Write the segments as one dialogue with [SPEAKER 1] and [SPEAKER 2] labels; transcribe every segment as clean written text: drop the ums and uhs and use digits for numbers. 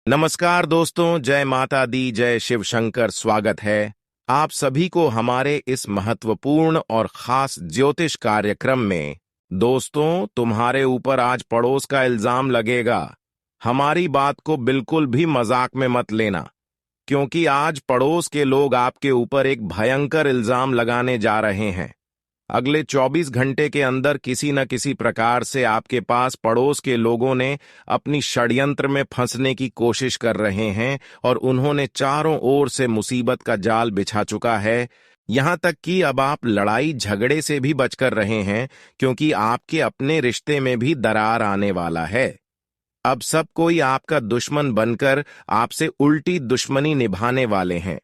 [SPEAKER 1] नमस्कार दोस्तों, जय माता दी, जय शिव शंकर। स्वागत है आप सभी को हमारे इस महत्वपूर्ण और खास ज्योतिष कार्यक्रम में। दोस्तों, तुम्हारे ऊपर आज पड़ोस का इल्जाम लगेगा। हमारी बात को बिल्कुल भी मजाक में मत लेना, क्योंकि आज पड़ोस के लोग आपके ऊपर एक भयंकर इल्जाम लगाने जा रहे हैं। अगले 24 घंटे के अंदर किसी न किसी प्रकार से आपके पास पड़ोस के लोगों ने अपनी षड्यंत्र में फंसने की कोशिश कर रहे हैं और उन्होंने चारों ओर से मुसीबत का जाल बिछा चुका है। यहां तक कि अब आप लड़ाई झगड़े से भी बचकर रहे हैं, क्योंकि आपके अपने रिश्ते में भी दरार आने वाला है। अब सब कोई आपका दुश्मन बनकर आपसे उल्टी दुश्मनी निभाने वाले हैं।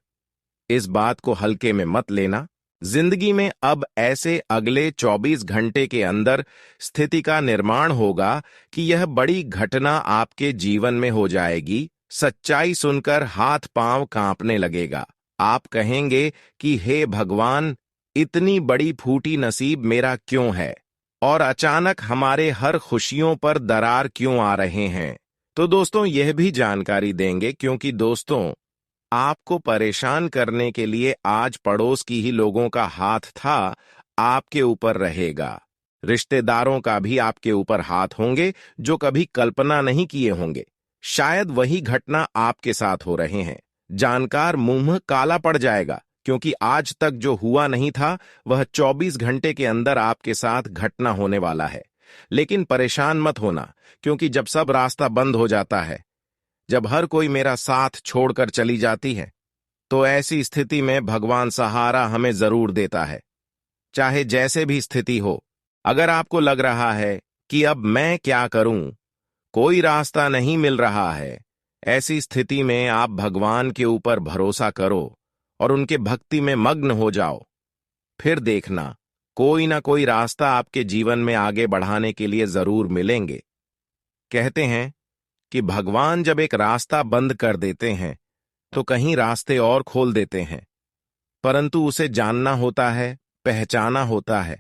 [SPEAKER 1] इस बात को हल्के में मत लेना। जिंदगी में अब ऐसे अगले 24 घंटे के अंदर स्थिति का निर्माण होगा कि यह बड़ी घटना आपके जीवन में हो जाएगी। सच्चाई सुनकर हाथ पांव कांपने लगेगा। आप कहेंगे कि हे भगवान, इतनी बड़ी फूटी नसीब मेरा क्यों है और अचानक हमारे हर खुशियों पर दरार क्यों आ रहे हैं। तो दोस्तों, यह भी जानकारी देंगे, क्योंकि दोस्तों, आपको परेशान करने के लिए आज पड़ोस की ही लोगों का हाथ था, आपके ऊपर रहेगा। रिश्तेदारों का भी आपके ऊपर हाथ होंगे, जो कभी कल्पना नहीं किए होंगे। शायद वही घटना आपके साथ हो रहे हैं। जानकार मुंह काला पड़ जाएगा, क्योंकि आज तक जो हुआ नहीं था वह 24 घंटे के अंदर आपके साथ घटना होने वाला है। लेकिन परेशान मत होना, क्योंकि जब सब रास्ता बंद हो जाता है, जब हर कोई मेरा साथ छोड़कर चली जाती है, तो ऐसी स्थिति में भगवान सहारा हमें जरूर देता है, चाहे जैसे भी स्थिति हो। अगर आपको लग रहा है कि अब मैं क्या करूं, कोई रास्ता नहीं मिल रहा है, ऐसी स्थिति में आप भगवान के ऊपर भरोसा करो और उनके भक्ति में मग्न हो जाओ। फिर देखना, कोई ना कोई रास्ता आपके जीवन में आगे बढ़ाने के लिए जरूर मिलेंगे। कहते हैं कि भगवान जब एक रास्ता बंद कर देते हैं तो कहीं रास्ते और खोल देते हैं, परंतु उसे जानना होता है, पहचाना होता है।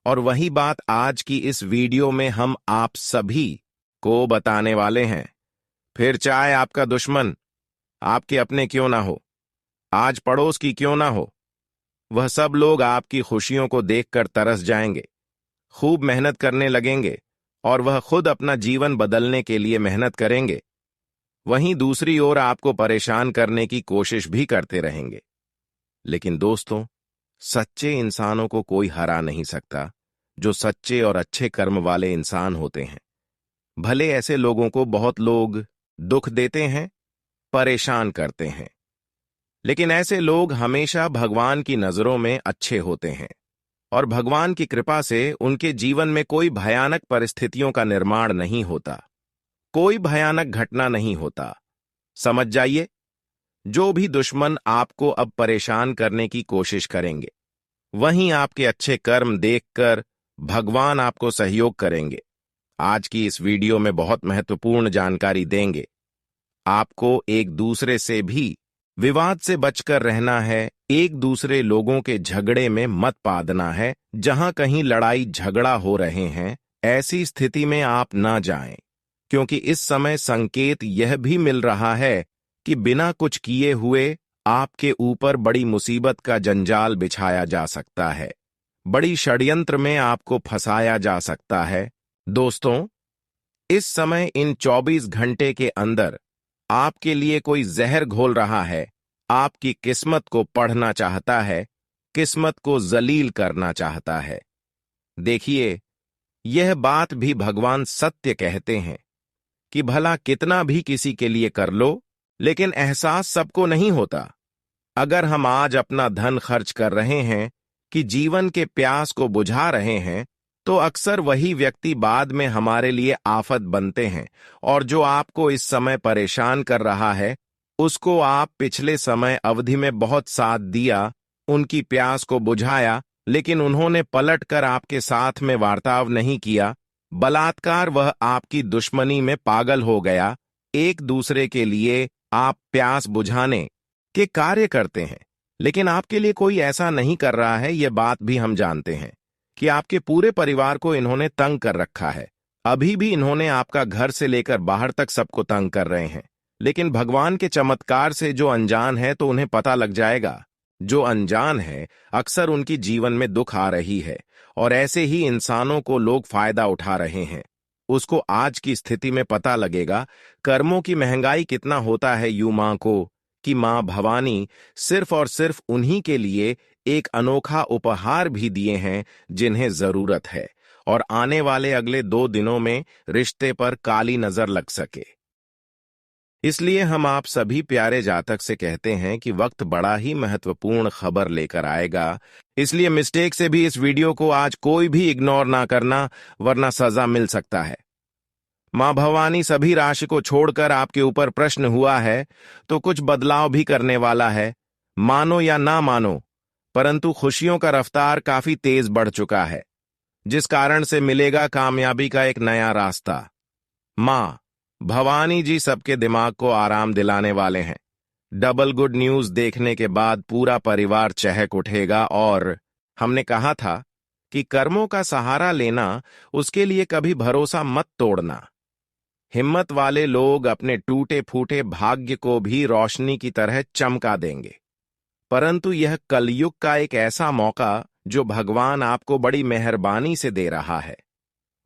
[SPEAKER 1] और वही बात आज की इस वीडियो में हम आप सभी को बताने वाले हैं। फिर चाहे आपका दुश्मन आपके अपने क्यों ना हो, आज पड़ोस की क्यों ना हो, वह सब लोग आपकी खुशियों को देखकर तरस जाएंगे, खूब मेहनत करने लगेंगे और वह खुद अपना जीवन बदलने के लिए मेहनत करेंगे। वहीं दूसरी ओर आपको परेशान करने की कोशिश भी करते रहेंगे। लेकिन दोस्तों, सच्चे इंसानों को कोई हरा नहीं सकता, जो सच्चे और अच्छे कर्म वाले इंसान होते हैं। भले ऐसे लोगों को बहुत लोग दुख देते हैं, परेशान करते हैं, लेकिन ऐसे लोग हमेशा भगवान की नजरों में अच्छे होते हैं और भगवान की कृपा से उनके जीवन में कोई भयानक परिस्थितियों का निर्माण नहीं होता, कोई भयानक घटना नहीं होता। समझ जाइए, जो भी दुश्मन आपको अब परेशान करने की कोशिश करेंगे, वहीं आपके अच्छे कर्म देखकर भगवान आपको सहयोग करेंगे। आज की इस वीडियो में बहुत महत्वपूर्ण जानकारी देंगे। आपको एक दूसरे से भी विवाद से बचकर रहना है, एक दूसरे लोगों के झगड़े में मत पादना है। जहां कहीं लड़ाई झगड़ा हो रहे हैं, ऐसी स्थिति में आप ना जाएं, क्योंकि इस समय संकेत यह भी मिल रहा है कि बिना कुछ किए हुए आपके ऊपर बड़ी मुसीबत का जंजाल बिछाया जा सकता है, बड़ी षड्यंत्र में आपको फंसाया जा सकता है। दोस्तों, इस समय इन 24 घंटे के अंदर आपके लिए कोई जहर घोल रहा है, आपकी किस्मत को पढ़ना चाहता है, किस्मत को जलील करना चाहता है। देखिए, यह बात भी भगवान सत्य कहते हैं कि भला कितना भी किसी के लिए कर लो, लेकिन एहसास सबको नहीं होता। अगर हम आज अपना धन खर्च कर रहे हैं कि जीवन के प्यास को बुझा रहे हैं, तो अक्सर वही व्यक्ति बाद में हमारे लिए आफत बनते हैं। और जो आपको इस समय परेशान कर रहा है, उसको आप पिछले समय अवधि में बहुत साथ दिया, उनकी प्यास को बुझाया, लेकिन उन्होंने पलटकर आपके साथ में वार्ताव नहीं किया। बलात्कार वह आपकी दुश्मनी में पागल हो गया। एक दूसरे के लिए आप प्यास बुझाने के कार्य करते हैं, लेकिन आपके लिए कोई ऐसा नहीं कर रहा है। यह बात भी हम जानते हैं कि आपके पूरे परिवार को इन्होंने तंग कर रखा है। अभी भी इन्होंने आपका घर से लेकर बाहर तक सबको तंग कर रहे हैं, लेकिन भगवान के चमत्कार से जो अनजान है तो उन्हें पता लग जाएगा। जो अनजान है अक्सर उनकी जीवन में दुख आ रही है और ऐसे ही इंसानों को लोग फायदा उठा रहे हैं। उसको आज की स्थिति में पता लगेगा कर्मों की महंगाई कितना होता है। यूं मां को कि मां भवानी सिर्फ और सिर्फ उन्हीं के लिए एक अनोखा उपहार भी दिए हैं जिन्हें जरूरत है, और आने वाले अगले 2 दिनों में रिश्ते पर काली नजर लग सके। इसलिए हम आप सभी प्यारे जातक से कहते हैं कि वक्त बड़ा ही महत्वपूर्ण खबर लेकर आएगा, इसलिए मिस्टेक से भी इस वीडियो को आज कोई भी इग्नोर ना करना, वरना सजा मिल सकता है। मां भवानी सभी राशि को छोड़कर आपके ऊपर प्रश्न हुआ है तो कुछ बदलाव भी करने वाला है। मानो या ना मानो, परंतु खुशियों का रफ्तार काफी तेज बढ़ चुका है, जिस कारण से मिलेगा कामयाबी का एक नया रास्ता। मां भवानी जी सबके दिमाग को आराम दिलाने वाले हैं। डबल गुड न्यूज देखने के बाद पूरा परिवार चहक उठेगा। और हमने कहा था कि कर्मों का सहारा लेना, उसके लिए कभी भरोसा मत तोड़ना। हिम्मत वाले लोग अपने टूटे फूटे भाग्य को भी रोशनी की तरह चमका देंगे। परंतु यह कलयुग का एक ऐसा मौका जो भगवान आपको बड़ी मेहरबानी से दे रहा है।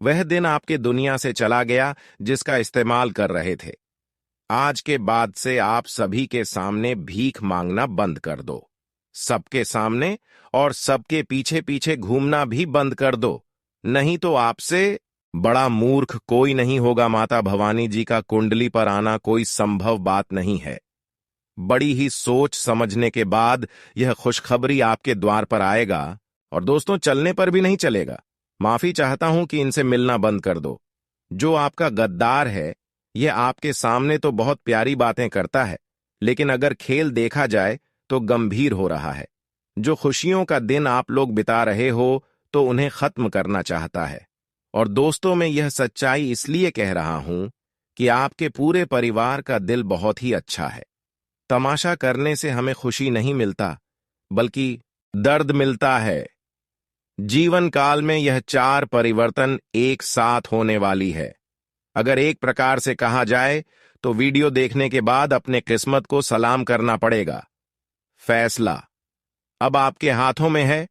[SPEAKER 1] वह दिन आपके दुनिया से चला गया जिसका इस्तेमाल कर रहे थे। आज के बाद से आप सभी के सामने भीख मांगना बंद कर दो। सबके सामने और सबके पीछे पीछे घूमना भी बंद कर दो, नहीं तो आपसे बड़ा मूर्ख कोई नहीं होगा। माता भवानी जी का कुंडली पर आना कोई संभव बात नहीं है। बड़ी ही सोच समझने के बाद यह खुशखबरी आपके द्वार पर आएगा, और दोस्तों चलने पर भी नहीं चलेगा। माफी चाहता हूं कि इनसे मिलना बंद कर दो। जो आपका गद्दार है यह आपके सामने तो बहुत प्यारी बातें करता है, लेकिन अगर खेल देखा जाए तो गंभीर हो रहा है। जो खुशियों का दिन आप लोग बिता रहे हो तो उन्हें खत्म करना चाहता है। और दोस्तों मैं यह सच्चाई इसलिए कह रहा हूं कि आपके पूरे परिवार का दिल बहुत ही अच्छा है। तमाशा करने से हमें खुशी नहीं मिलता, बल्कि दर्द मिलता है। जीवन काल में यह 4 परिवर्तन एक साथ होने वाली है। अगर एक प्रकार से कहा जाए तो वीडियो देखने के बाद अपने किस्मत को सलाम करना पड़ेगा। फैसला अब आपके हाथों में है।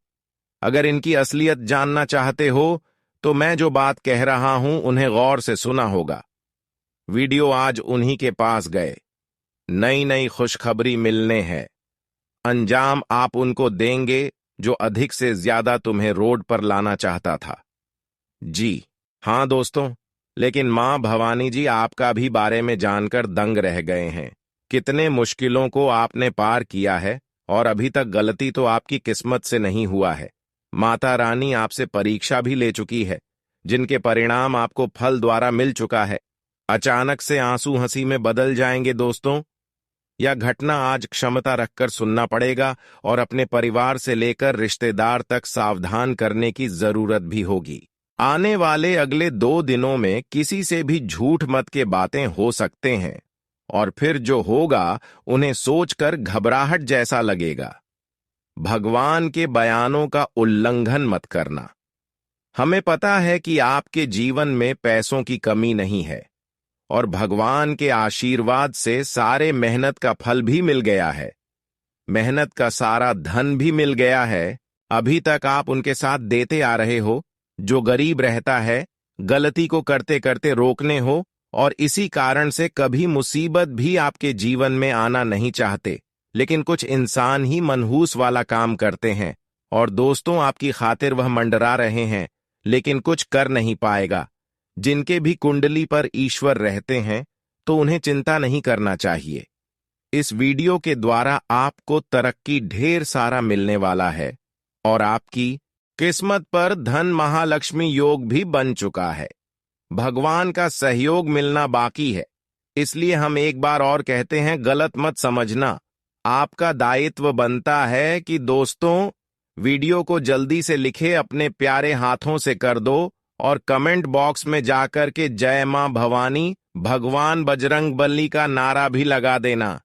[SPEAKER 1] अगर इनकी असलियत जानना चाहते हो तो मैं जो बात कह रहा हूं उन्हें गौर से सुना होगा। वीडियो आज उन्हीं के पास गए। नई नई खुशखबरी मिलने हैं। अंजाम आप उनको देंगे जो अधिक से ज्यादा तुम्हें रोड पर लाना चाहता था। जी हां दोस्तों, लेकिन मां भवानी जी आपका भी बारे में जानकर दंग रह गए हैं। कितने मुश्किलों को आपने पार किया है और अभी तक गलती तो आपकी किस्मत से नहीं हुआ है। माता रानी आपसे परीक्षा भी ले चुकी है, जिनके परिणाम आपको फल द्वारा मिल चुका है। अचानक से आंसू हंसी में बदल जाएंगे दोस्तों। यह घटना आज क्षमता रखकर सुनना पड़ेगा और अपने परिवार से लेकर रिश्तेदार तक सावधान करने की जरूरत भी होगी। आने वाले अगले 2 दिनों में किसी से भी झूठ मत के बातें हो सकते हैं, और फिर जो होगा उन्हें सोचकर घबराहट जैसा लगेगा। भगवान के बयानों का उल्लंघन मत करना। हमें पता है कि आपके जीवन में पैसों की कमी नहीं है, और भगवान के आशीर्वाद से सारे मेहनत का फल भी मिल गया है। मेहनत का सारा धन भी मिल गया है। अभी तक आप उनके साथ देते आ रहे हो। जो गरीब रहता है गलती को करते करते रोकने हो, और इसी कारण से कभी मुसीबत भी आपके जीवन में आना नहीं चाहते, लेकिन कुछ इंसान ही मनहूस वाला काम करते हैं। और दोस्तों आपकी खातिर वह मंडरा रहे हैं, लेकिन कुछ कर नहीं पाएगा। जिनके भी कुंडली पर ईश्वर रहते हैं तो उन्हें चिंता नहीं करना चाहिए। इस वीडियो के द्वारा आपको तरक्की ढेर सारा मिलने वाला है, और आपकी किस्मत पर धन महालक्ष्मी योग भी बन चुका है। भगवान का सहयोग मिलना बाकी है। इसलिए हम एक बार और कहते हैं, गलत मत समझना। आपका दायित्व बनता है कि दोस्तों वीडियो को जल्दी से लिखे, अपने प्यारे हाथों से कर दो, और कमेंट बॉक्स में जाकर के जय मां भवानी, भगवान बजरंग बली का नारा भी लगा देना।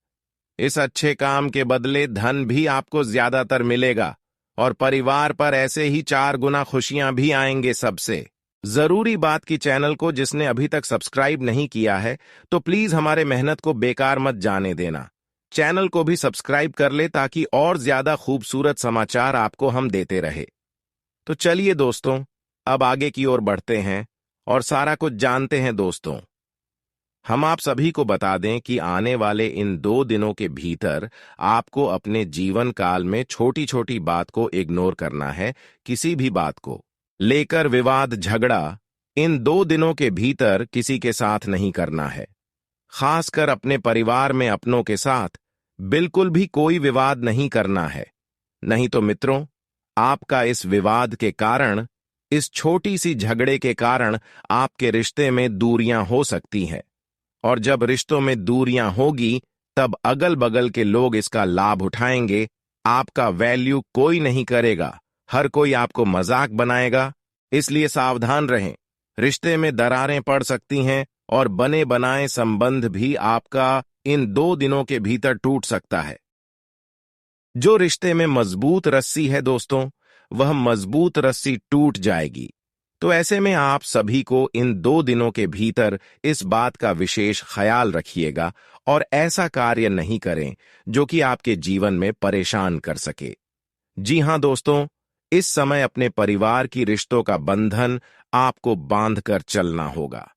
[SPEAKER 1] इस अच्छे काम के बदले धन भी आपको ज्यादातर मिलेगा, और परिवार पर ऐसे ही 4 गुना खुशियां भी आएंगे सबसे। जरूरी बात की चैनल को जिसने अभी तक सब्सक्राइब नहीं किया है तो प्लीज हमारे मेहनत को बेकार मत जाने देना। चैनल को भी सब्सक्राइब कर ले ताकि और ज्यादा खूबसूरत समाचार आपको हम देते रहे। तो चलिए दोस्तों, अब आगे की ओर बढ़ते हैं और सारा कुछ जानते हैं। दोस्तों, हम आप सभी को बता दें कि आने वाले इन 2 दिनों के भीतर आपको अपने जीवन काल में छोटी छोटी बात को इग्नोर करना है। किसी भी बात को लेकर विवाद झगड़ा इन 2 दिनों के भीतर किसी के साथ नहीं करना है। खासकर अपने परिवार में अपनों के साथ बिल्कुल भी कोई विवाद नहीं करना है। नहीं तो मित्रों, आपका इस विवाद के कारण, इस छोटी सी झगड़े के कारण आपके रिश्ते में दूरियां हो सकती हैं। और जब रिश्तों में दूरियां होगी तब अगल बगल के लोग इसका लाभ उठाएंगे। आपका वैल्यू कोई नहीं करेगा, हर कोई आपको मजाक बनाएगा। इसलिए सावधान रहें। रिश्ते में दरारें पड़ सकती हैं और बने बनाए संबंध भी आपका इन 2 दिनों के भीतर टूट सकता है। जो रिश्ते में मजबूत रस्सी है दोस्तों, वह मजबूत रस्सी टूट जाएगी। तो ऐसे में आप सभी को इन 2 दिनों के भीतर इस बात का विशेष ख्याल रखिएगा और ऐसा कार्य नहीं करें जो कि आपके जीवन में परेशान कर सके। जी हां दोस्तों, इस समय अपने परिवार की रिश्तों का बंधन आपको बांधकर चलना होगा।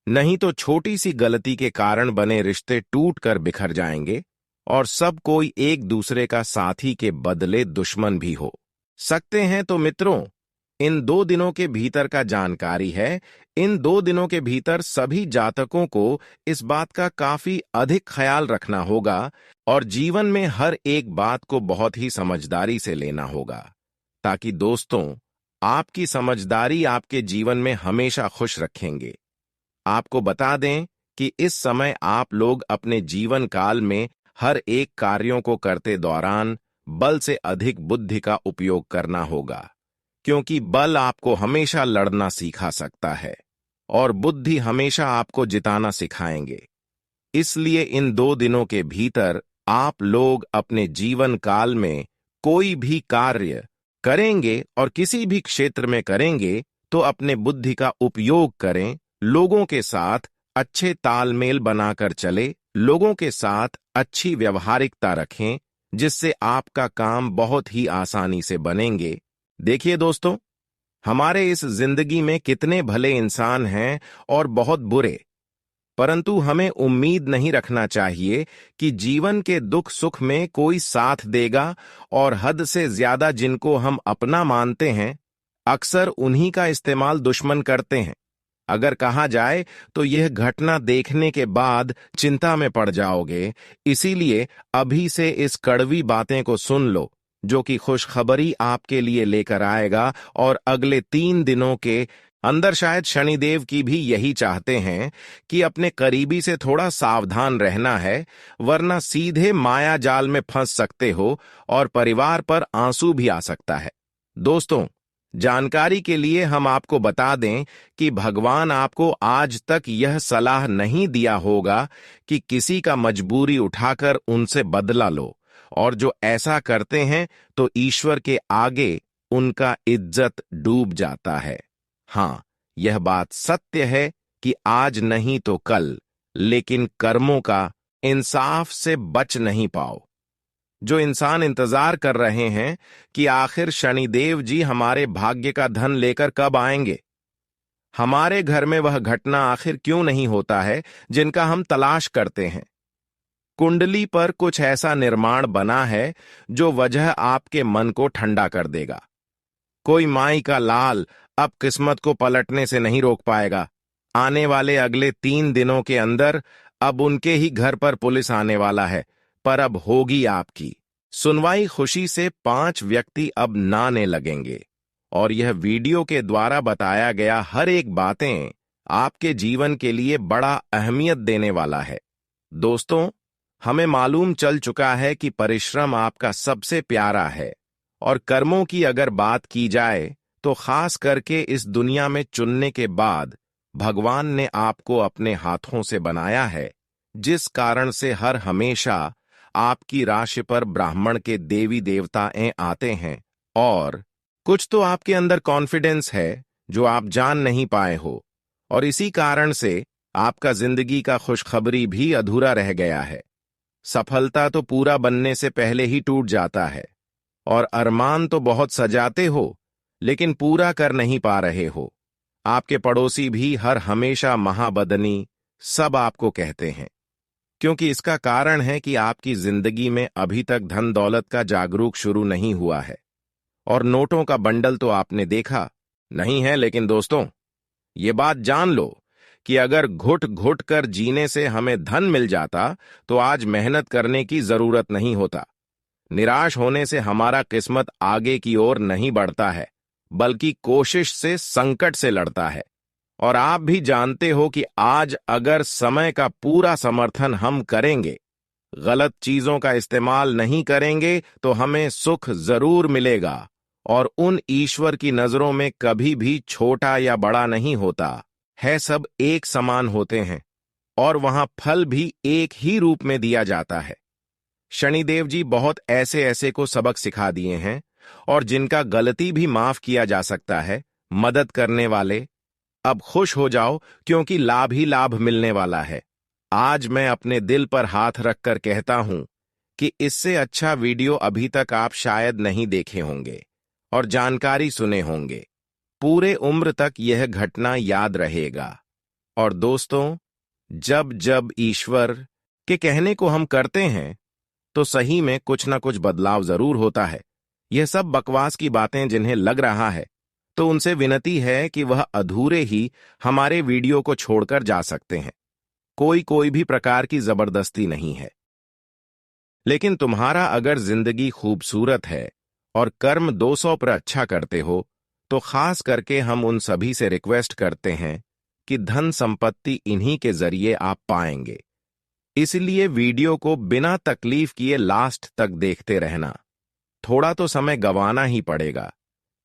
[SPEAKER 1] नहीं तो छोटी सी गलती के कारण बने रिश्ते टूटकर बिखर जाएंगे और सब कोई एक दूसरे का साथी के बदले दुश्मन भी हो सकते हैं। तो मित्रों, इन 2 दिनों के भीतर का जानकारी है। इन 2 दिनों के भीतर सभी जातकों को इस बात का काफी अधिक ख्याल रखना होगा और जीवन में हर एक बात को बहुत ही समझदारी से लेना होगा, ताकि दोस्तों आपकी समझदारी आपके जीवन में हमेशा खुश रखेंगे। आपको बता दें कि इस समय आप लोग अपने जीवन काल में हर एक कार्यों को करते दौरान बल से अधिक बुद्धि का उपयोग करना होगा, क्योंकि बल आपको हमेशा लड़ना सिखा सकता है और बुद्धि हमेशा आपको जिताना सिखाएंगे। इसलिए इन 2 दिनों के भीतर आप लोग अपने जीवन काल में कोई भी कार्य करेंगे और किसी भी क्षेत्र में करेंगे तो अपने बुद्धि का उपयोग करें। लोगों के साथ अच्छे तालमेल बनाकर चले, लोगों के साथ अच्छी व्यवहारिकता रखें, जिससे आपका काम बहुत ही आसानी से बनेंगे। देखिए दोस्तों, हमारे इस जिंदगी में कितने भले इंसान हैं और बहुत बुरे, परंतु हमें उम्मीद नहीं रखना चाहिए कि जीवन के दुख सुख में कोई साथ देगा। और हद से ज्यादा जिनको हम अपना मानते हैं, अक्सर उन्हीं का इस्तेमाल दुश्मन करते हैं। अगर कहा जाए तो यह घटना देखने के बाद चिंता में पड़ जाओगे। इसीलिए अभी से इस कड़वी बातें को सुन लो, जो कि खुशखबरी आपके लिए लेकर आएगा। और अगले 3 दिनों के अंदर शायद शनिदेव की भी यही चाहते हैं कि अपने करीबी से थोड़ा सावधान रहना है, वरना सीधे माया जाल में फंस सकते हो और परिवार पर आंसू भी आ सकता है। दोस्तों, जानकारी के लिए हम आपको बता दें कि भगवान आपको आज तक यह सलाह नहीं दिया होगा कि किसी का मजबूरी उठाकर उनसे बदला लो, और जो ऐसा करते हैं तो ईश्वर के आगे उनका इज्जत डूब जाता है। हाँ, यह बात सत्य है कि आज नहीं तो कल, लेकिन कर्मों का इंसाफ से बच नहीं पाओ। जो इंसान इंतजार कर रहे हैं कि आखिर शनिदेव जी हमारे भाग्य का धन लेकर कब आएंगे, हमारे घर में वह घटना आखिर क्यों नहीं होता है जिनका हम तलाश करते हैं। कुंडली पर कुछ ऐसा निर्माण बना है जो वजह आपके मन को ठंडा कर देगा। कोई माई का लाल अब किस्मत को पलटने से नहीं रोक पाएगा। आने वाले अगले 3 दिनों के अंदर अब उनके ही घर पर पुलिस आने वाला है, पर अब होगी आपकी सुनवाई। खुशी से 5 व्यक्ति अब नाने लगेंगे और यह वीडियो के द्वारा बताया गया हर एक बातें आपके जीवन के लिए बड़ा अहमियत देने वाला है। दोस्तों, हमें मालूम चल चुका है कि परिश्रम आपका सबसे प्यारा है, और कर्मों की अगर बात की जाए तो खास करके इस दुनिया में चुनने के बाद भगवान ने आपको अपने हाथों से बनाया है, जिस कारण से हर हमेशा आपकी राशि पर ब्राह्मण के देवी देवताएं आते हैं। और कुछ तो आपके अंदर कॉन्फिडेंस है जो आप जान नहीं पाए हो, और इसी कारण से आपका जिंदगी का खुशखबरी भी अधूरा रह गया है। सफलता तो पूरा बनने से पहले ही टूट जाता है, और अरमान तो बहुत सजाते हो लेकिन पूरा कर नहीं पा रहे हो। आपके पड़ोसी भी हर हमेशा महाबदनी सब आपको कहते हैं, क्योंकि इसका कारण है कि आपकी जिंदगी में अभी तक धन दौलत का जागरूक शुरू नहीं हुआ है। और नोटों का बंडल तो आपने देखा नहीं है, लेकिन दोस्तों ये बात जान लो कि अगर घुट घुट कर जीने से हमें धन मिल जाता तो आज मेहनत करने की जरूरत नहीं होता। निराश होने से हमारा किस्मत आगे की ओर नहीं बढ़ता है, बल्कि कोशिश से संकट से लड़ता है। और आप भी जानते हो कि आज अगर समय का पूरा समर्थन हम करेंगे, गलत चीजों का इस्तेमाल नहीं करेंगे, तो हमें सुख जरूर मिलेगा। और उन ईश्वर की नजरों में कभी भी छोटा या बड़ा नहीं होता है, सब एक समान होते हैं, और वहां फल भी एक ही रूप में दिया जाता है। शनिदेव जी बहुत ऐसे ऐसे को सबक सिखा दिए हैं, और जिनका गलती भी माफ किया जा सकता है। मदद करने वाले, अब खुश हो जाओ क्योंकि लाभ ही लाभ मिलने वाला है। आज मैं अपने दिल पर हाथ रखकर कहता हूं कि इससे अच्छा वीडियो अभी तक आप शायद नहीं देखे होंगे और जानकारी सुने होंगे। पूरे उम्र तक यह घटना याद रहेगा। और दोस्तों, जब जब ईश्वर के कहने को हम करते हैं तो सही में कुछ ना कुछ बदलाव जरूर होता है। यह सब बकवास की बातें जिन्हें लग रहा है, तो उनसे विनती है कि वह अधूरे ही हमारे वीडियो को छोड़कर जा सकते हैं। कोई भी प्रकार की जबरदस्ती नहीं है। लेकिन तुम्हारा अगर जिंदगी खूबसूरत है और कर्म 200 पर अच्छा करते हो, तो खास करके हम उन सभी से रिक्वेस्ट करते हैं कि धन संपत्ति इन्हीं के जरिए आप पाएंगे। इसलिए वीडियो को बिना तकलीफ किए लास्ट तक देखते रहना। थोड़ा तो समय गंवाना ही पड़ेगा।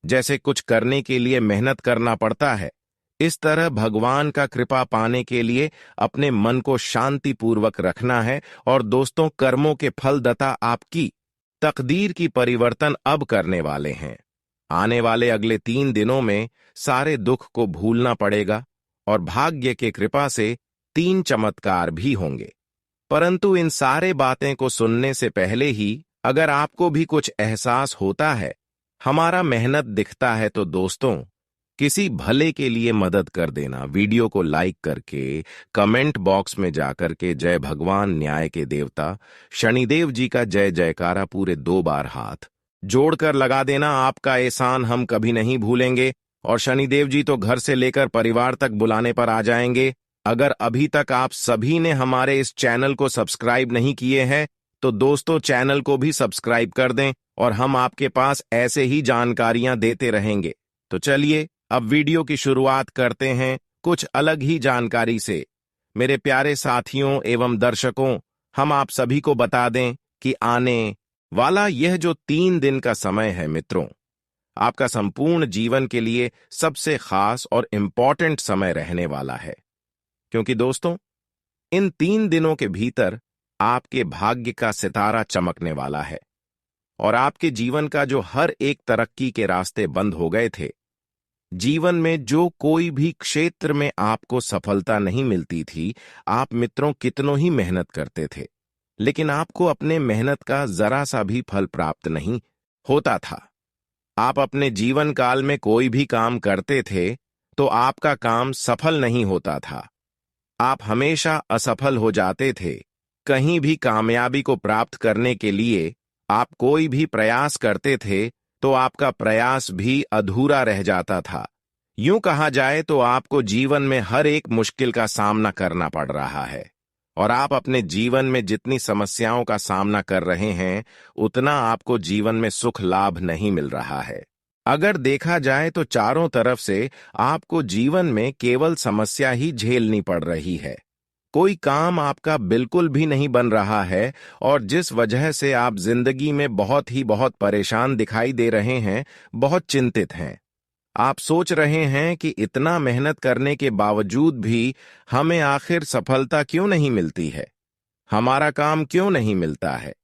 [SPEAKER 1] जैसे कुछ करने के लिए मेहनत करना पड़ता है, इस तरह भगवान का कृपा पाने के लिए अपने मन को शांतिपूर्वक रखना है। और दोस्तों, कर्मों के फलदाता आपकी तकदीर की परिवर्तन अब करने वाले हैं। आने वाले अगले 3 दिनों में सारे दुख को भूलना पड़ेगा, और भाग्य के कृपा से 3 चमत्कार भी होंगे। परंतु इन सारे बातें को सुनने से पहले ही अगर आपको भी कुछ एहसास होता है, हमारा मेहनत दिखता है, तो दोस्तों किसी भले के लिए मदद कर देना। वीडियो को लाइक करके, कमेंट बॉक्स में जाकर के जय भगवान न्याय के देवता शनिदेव जी का जय जयकारा पूरे 2 बार हाथ जोड़कर लगा देना। आपका एहसान हम कभी नहीं भूलेंगे, और शनिदेव जी तो घर से लेकर परिवार तक बुलाने पर आ जाएंगे। अगर अभी तक आप सभी ने हमारे इस चैनल को सब्सक्राइब नहीं किए हैं, तो दोस्तों चैनल को भी सब्सक्राइब कर दें, और हम आपके पास ऐसे ही जानकारियां देते रहेंगे। तो चलिए अब वीडियो की शुरुआत करते हैं कुछ अलग ही जानकारी से। मेरे प्यारे साथियों एवं दर्शकों, हम आप सभी को बता दें कि आने वाला यह जो 3 दिन का समय है मित्रों, आपका संपूर्ण जीवन के लिए सबसे खास और इंपॉर्टेंट समय रहने वाला है। क्योंकि दोस्तों, इन 3 दिनों के भीतर आपके भाग्य का सितारा चमकने वाला है, और आपके जीवन का जो हर एक तरक्की के रास्ते बंद हो गए थे, जीवन में जो कोई भी क्षेत्र में आपको सफलता नहीं मिलती थी, आप मित्रों कितनों ही मेहनत करते थे, लेकिन आपको अपने मेहनत का जरा सा भी फल प्राप्त नहीं होता था। आप अपने जीवन काल में कोई भी काम करते थे तो आपका काम सफल नहीं होता था। आप हमेशा असफल हो जाते थे। कहीं भी कामयाबी को प्राप्त करने के लिए आप कोई भी प्रयास करते थे तो आपका प्रयास भी अधूरा रह जाता था। यूं कहा जाए तो आपको जीवन में हर एक मुश्किल का सामना करना पड़ रहा है, और आप अपने जीवन में जितनी समस्याओं का सामना कर रहे हैं, उतना आपको जीवन में सुख लाभ नहीं मिल रहा है। अगर देखा जाए तो चारों तरफ से आपको जीवन में केवल समस्या ही झेलनी पड़ रही है। कोई काम आपका बिल्कुल भी नहीं बन रहा है, और जिस वजह से आप जिंदगी में बहुत परेशान दिखाई दे रहे हैं, बहुत चिंतित हैं। आप सोच रहे हैं कि इतना मेहनत करने के बावजूद भी हमें आखिर सफलता क्यों नहीं मिलती है, हमारा काम क्यों नहीं मिलता है,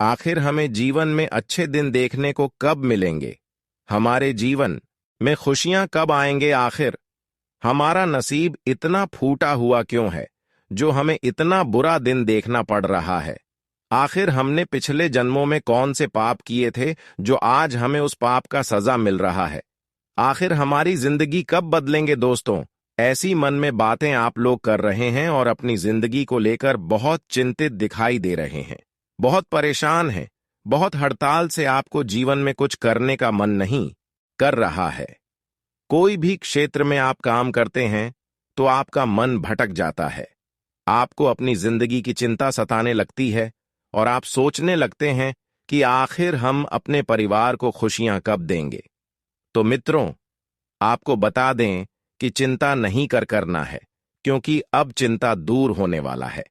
[SPEAKER 1] आखिर हमें जीवन में अच्छे दिन देखने को कब मिलेंगे, हमारे जीवन में खुशियां कब आएंगे आखिर? हमारा नसीब इतना फूटा हुआ क्यों है जो हमें इतना बुरा दिन देखना पड़ रहा है? आखिर हमने पिछले जन्मों में कौन से पाप किए थे जो आज हमें उस पाप का सजा मिल रहा है? आखिर हमारी जिंदगी कब बदलेंगे दोस्तों? ऐसी मन में बातें आप लोग कर रहे हैं और अपनी जिंदगी को लेकर बहुत चिंतित दिखाई दे रहे हैं, बहुत परेशान हैं, बहुत हड़ताल से आपको जीवन में कुछ करने का मन नहीं कर रहा है। कोई भी क्षेत्र में आप काम करते हैं तो आपका मन भटक जाता है, आपको अपनी जिंदगी की चिंता सताने लगती है और आप सोचने लगते हैं कि आखिर हम अपने परिवार को खुशियां कब देंगे। तो मित्रों, आपको बता दें कि चिंता नहीं करना है, क्योंकि अब चिंता दूर होने वाला है।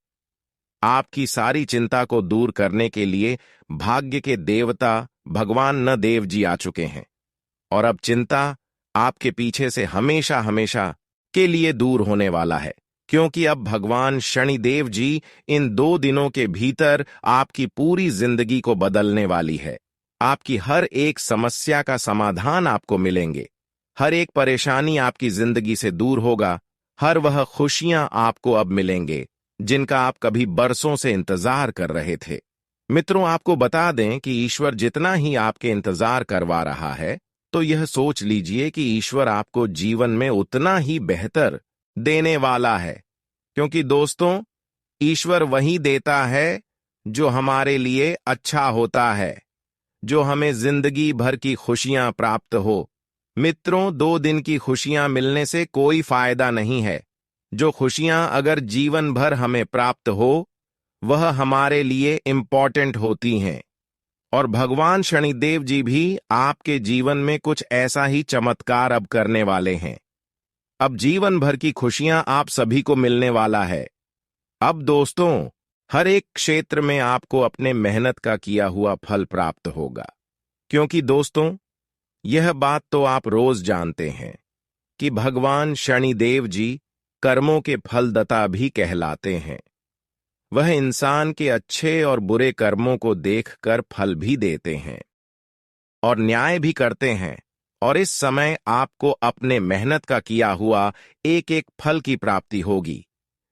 [SPEAKER 1] आपकी सारी चिंता को दूर करने के लिए भाग्य के देवता भगवान न देव जी आ चुके हैं और अब चिंता आपके पीछे से हमेशा हमेशा के लिए दूर होने वाला है, क्योंकि अब भगवान शनिदेव जी इन 2 दिनों के भीतर आपकी पूरी जिंदगी को बदलने वाली है। आपकी हर एक समस्या का समाधान आपको मिलेंगे, हर एक परेशानी आपकी जिंदगी से दूर होगा, हर वह खुशियां आपको अब मिलेंगे जिनका आप कभी बरसों से इंतजार कर रहे थे। मित्रों, आपको बता दें कि ईश्वर जितना ही आपके इंतजार करवा रहा है, तो यह सोच लीजिए कि ईश्वर आपको जीवन में उतना ही बेहतर देने वाला है, क्योंकि दोस्तों, ईश्वर वही देता है जो हमारे लिए अच्छा होता है, जो हमें जिंदगी भर की खुशियां प्राप्त हो। मित्रों, 2 दिन की खुशियां मिलने से कोई फायदा नहीं है। जो खुशियां अगर जीवन भर हमें प्राप्त हो, वह हमारे लिए इंपॉर्टेंट होती हैं। और भगवान शनिदेव जी भी आपके जीवन में कुछ ऐसा ही चमत्कार अब करने वाले हैं। अब जीवन भर की खुशियां आप सभी को मिलने वाला है। अब दोस्तों, हर एक क्षेत्र में आपको अपने मेहनत का किया हुआ फल प्राप्त होगा, क्योंकि दोस्तों, यह बात तो आप रोज जानते हैं कि भगवान शनिदेव जी कर्मों के फलदाता भी कहलाते हैं। वह इंसान के अच्छे और बुरे कर्मों को देखकर फल भी देते हैं और न्याय भी करते हैं, और इस समय आपको अपने मेहनत का किया हुआ एक एक फल की प्राप्ति होगी।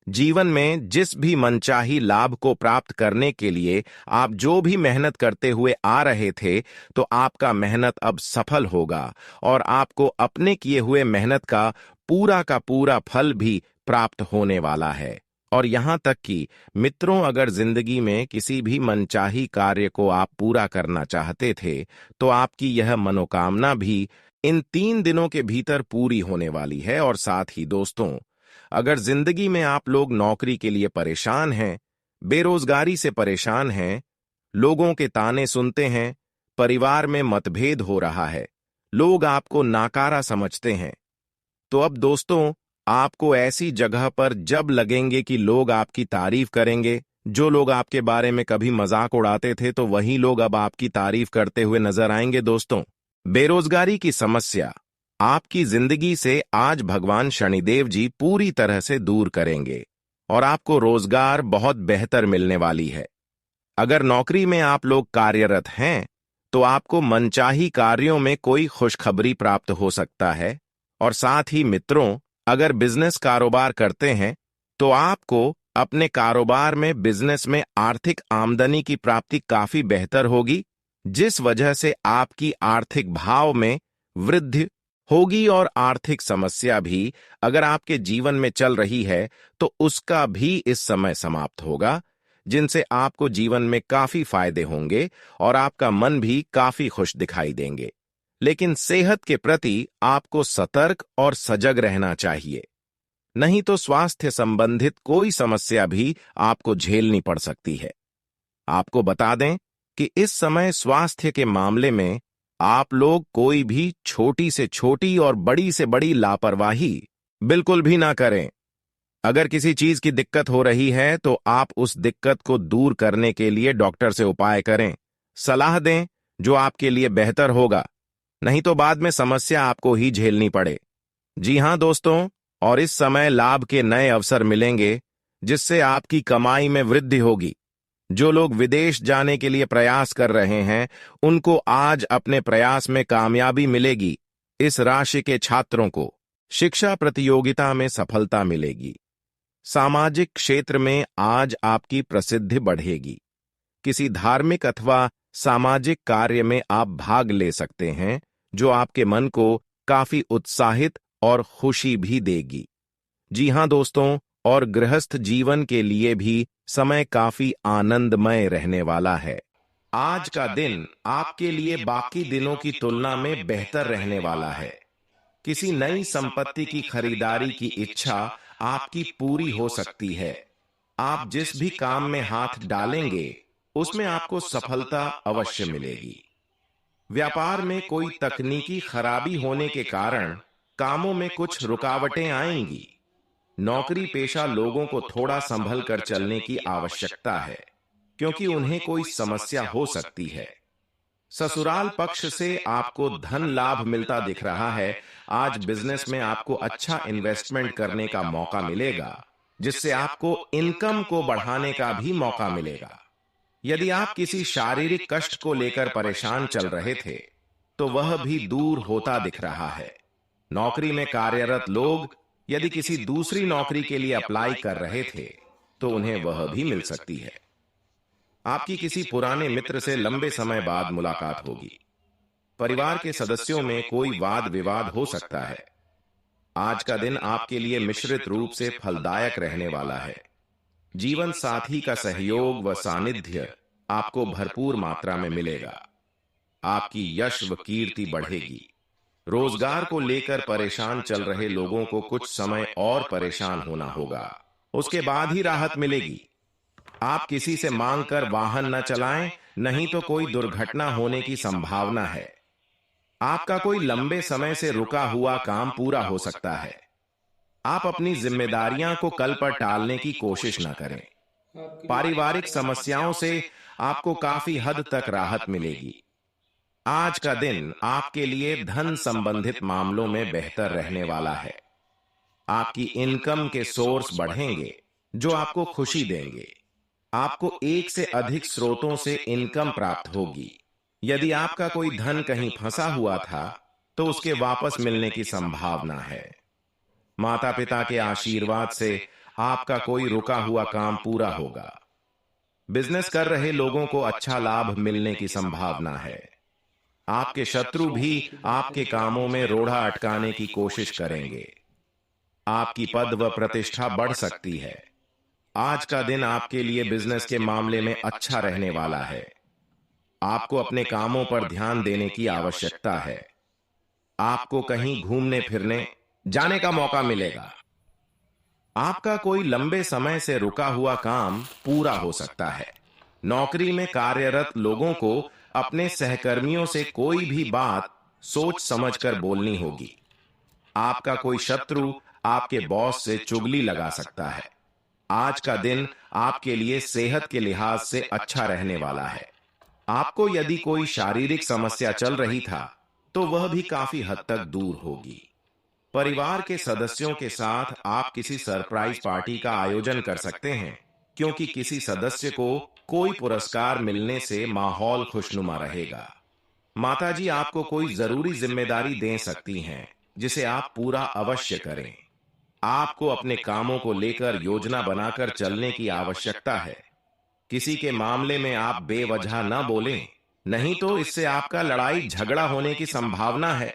[SPEAKER 1] जीवन में जिस भी मनचाही लाभ को प्राप्त करने के लिए आप जो भी मेहनत करते हुए आ रहे थे, तो आपका मेहनत अब सफल होगा और आपको अपने किए हुए मेहनत का पूरा फल भी प्राप्त होने वाला है। और यहां तक कि मित्रों, अगर जिंदगी में किसी भी मनचाही कार्य को आप पूरा करना चाहते थे, तो आपकी यह मनोकामना भी इन 3 दिनों के भीतर पूरी होने वाली है। और साथ ही दोस्तों, अगर जिंदगी में आप लोग नौकरी के लिए परेशान हैं, बेरोजगारी से परेशान हैं, लोगों के ताने सुनते हैं, परिवार में मतभेद हो रहा है, लोग आपको नाकारा समझते हैं, तो अब दोस्तों, आपको ऐसी जगह पर जब लगेंगे कि लोग आपकी तारीफ करेंगे, जो लोग आपके बारे में कभी मजाक उड़ाते थे, तो वही लोग अब आपकी तारीफ करते हुए नजर आएंगे। दोस्तों, बेरोजगारी की समस्या आपकी जिंदगी से आज भगवान शनिदेव जी पूरी तरह से दूर करेंगे और आपको रोजगार बहुत बेहतर मिलने वाली है। अगर नौकरी में आप लोग कार्यरत हैं, तो आपको मनचाही कार्यों में कोई खुशखबरी प्राप्त हो सकता है। और साथ ही मित्रों, अगर बिजनेस कारोबार करते हैं, तो आपको अपने कारोबार में बिजनेस में आर्थिक आमदनी की प्राप्ति काफी बेहतर होगी, जिस वजह से आपकी आर्थिक भाव में वृद्धि होगी और आर्थिक समस्या भी अगर आपके जीवन में चल रही है, तो उसका भी इस समय समाप्त होगा, जिनसे आपको जीवन में काफी फायदे होंगे और आपका मन भी काफी खुश दिखाई देंगे। लेकिन सेहत के प्रति आपको सतर्क और सजग रहना चाहिए, नहीं तो स्वास्थ्य संबंधित कोई समस्या भी आपको झेलनी पड़ सकती है। आपको बता दें कि इस समय स्वास्थ्य के मामले में आप लोग कोई भी छोटी से छोटी और बड़ी से बड़ी लापरवाही बिल्कुल भी ना करें। अगर किसी चीज की दिक्कत हो रही है, तो आप उस दिक्कत को दूर करने के लिए डॉक्टर से उपाय करें, सलाह दें जो आपके लिए बेहतर होगा, नहीं तो बाद में समस्या आपको ही झेलनी पड़े। जी हां दोस्तों, और इस समय लाभ के नए अवसर मिलेंगे, जिससे आपकी कमाई में वृद्धि होगी। जो लोग विदेश जाने के लिए प्रयास कर रहे हैं, उनको आज अपने प्रयास में कामयाबी मिलेगी। इस राशि के छात्रों को शिक्षा प्रतियोगिता में सफलता मिलेगी। सामाजिक क्षेत्र में आज आपकी प्रसिद्धि बढ़ेगी। किसी धार्मिक अथवा सामाजिक कार्य में आप भाग ले सकते हैं, जो आपके मन को काफी उत्साहित और खुशी भी देगी। जी हां दोस्तों, और गृहस्थ जीवन के लिए भी समय काफी आनंदमय रहने वाला है। आज का दिन आपके लिए बाकी दिनों की तुलना में बेहतर रहने वाला है। किसी नई संपत्ति की खरीदारी की इच्छा आपकी पूरी हो सकती है। आप जिस भी काम में हाथ डालेंगे, उसमें आपको सफलता अवश्य मिलेगी। व्यापार में कोई तकनीकी खराबी होने के कारण कामों में कुछ रुकावटें आएंगी। नौकरी पेशा लोगों को थोड़ा संभल कर चलने की आवश्यकता है, क्योंकि उन्हें कोई समस्या हो सकती है। ससुराल पक्ष से आपको धन लाभ मिलता दिख रहा है। आज बिजनेस में आपको अच्छा इन्वेस्टमेंट करने का मौका मिलेगा, जिससे आपको इनकम को बढ़ाने का भी मौका मिलेगा। यदि आप किसी शारीरिक कष्ट को लेकर परेशान चल रहे थे, तो वह भी दूर होता दिख रहा है। नौकरी में कार्यरत लोग यदि किसी दूसरी नौकरी के लिए अप्लाई कर रहे थे, तो उन्हें वह भी मिल सकती है। आपकी किसी पुराने मित्र से लंबे समय बाद मुलाकात होगी। परिवार के सदस्यों में कोई वाद विवाद हो सकता है। आज का दिन आपके लिए मिश्रित रूप से फलदायक रहने वाला है। जीवन साथी का सहयोग व सानिध्य आपको भरपूर मात्रा में मिलेगा। आपकी यश व कीर्ति बढ़ेगी। रोजगार को लेकर परेशान चल रहे लोगों को कुछ समय और परेशान होना होगा, उसके बाद ही राहत मिलेगी। आप किसी से मांग कर वाहन न चलाएं, नहीं तो कोई दुर्घटना होने की संभावना है। आपका कोई लंबे समय से रुका हुआ काम पूरा हो सकता है। आप अपनी जिम्मेदारियां को कल पर टालने की कोशिश न करें। पारिवारिक समस्याओं से आपको काफी हद तक राहत मिलेगी। आज का दिन आपके लिए धन संबंधित मामलों में बेहतर रहने वाला है। आपकी इनकम के सोर्स बढ़ेंगे, जो आपको खुशी देंगे। आपको एक से अधिक स्रोतों से इनकम प्राप्त होगी। यदि आपका कोई धन कहीं फंसा हुआ था, तो उसके वापस मिलने की संभावना है। माता पिता के आशीर्वाद से आपका कोई रुका हुआ काम पूरा होगा। बिजनेस कर रहे लोगों को अच्छा लाभ मिलने की संभावना है। आपके शत्रु भी आपके कामों में रोड़ा अटकाने की कोशिश करेंगे। आपकी पद व प्रतिष्ठा बढ़ सकती है। आज का दिन आपके लिए बिजनेस के मामले में अच्छा रहने वाला है। आपको अपने कामों पर ध्यान देने की आवश्यकता है। आपको कहीं घूमने फिरने जाने का मौका मिलेगा। आपका कोई लंबे समय से रुका हुआ काम पूरा हो सकता है। नौकरी में कार्यरत लोगों को अपने सहकर्मियों से कोई भी बात सोच समझकर बोलनी होगी। आपका कोई शत्रु आपके बॉस से चुगली लगा सकता है। आज का दिन आपके लिए सेहत के लिहाज से अच्छा रहने वाला है। आपको यदि कोई शारीरिक समस्या चल रही था, तो वह भी काफी हद तक दूर होगी। परिवार के सदस्यों के साथ आप किसी सरप्राइज पार्टी का आयोजन कर सकते हैं, क्योंकि किसी सदस्य को कोई पुरस्कार मिलने से माहौल खुशनुमा रहेगा। माताजी आपको कोई जरूरी जिम्मेदारी दे सकती हैं, जिसे आप पूरा अवश्य करें। आपको अपने कामों को लेकर योजना बनाकर चलने की आवश्यकता है। किसी के मामले में आप बेवजह न बोलें, नहीं तो इससे आपका लड़ाई झगड़ा होने की संभावना है।